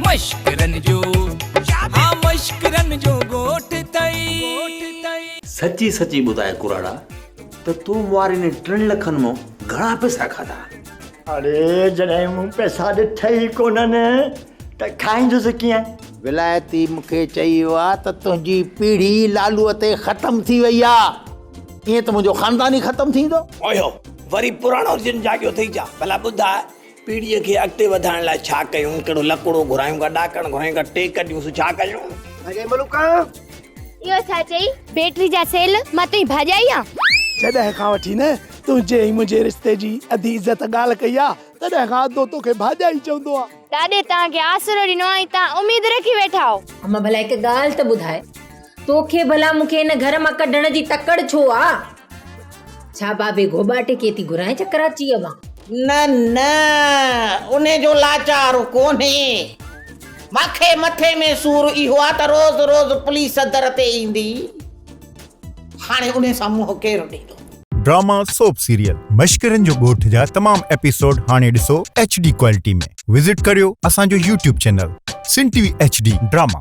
मश्करन जो हाँ मश्करन जो गोठ तई सच्ची सच्ची ॿुधाए कुराड़ा त तूं मुआरी ने 3 लखन में घणा पैसा खाधा? अरे जॾहिं मूं पैसा ॾिठा ई कोन्हनि त खाईंदुसि कीअं? विलायती मूंखे चई वियो आहे त तुंहिंजी पीढ़ी लालूअ ते ख़तम थी वई आहे। ईअं त मुंहिंजो ख़ानदान ई ख़तम थींदो। ओयो वरी पुराणो जिन जाॻियो थी जा। भला ॿुधाए पीढ़ीअ खे अॻिते वधाइण लाइ छा कयूं? कहिड़ो लकिड़ो घुरायूं का ॾाकण घुरायूं का टेक ॾियूं छा कयूं? अरे मलूका इहो छा चई? बैटरी जा सेल मां तुई भाॼाई आ। जॾहिं खां वठी न तुंहिंजे ऐं मुंहिंजे रिश्ते जी अधी इज़त ॻाल्हि कई आहे तॾहिं खां अधो तोखे भाॼाई चवंदो आहे। ॾाॾे तव्हांखे आसरो ॾिनो आहे, तव्हां उमेद रखी वेठा हो। अम्मा भला हिकु ॻाल्हि त ॿुधाए, तोखे भला मूंखे हिन घर मां कढण जी तकड़ छो आ? छा बाबे गोबाटे खे थी घुराए कराची मां? न न उन जो लाचार कोन्हे। मूंखे मथे में सूर इहो आहे त रोज़ रोज़ पुलिस दर ते ईंदी। हाणे उन सां मुंहुं केरु ॾींदो? ड्रामा सोप सीरियल मश्करन जो ॻोठ जा तमाम एपिसोड हाणे ॾिसो HD क्वालिटी में। विजिट करियो असांजो YouTube चैनल सिन TV HD ड्रामा।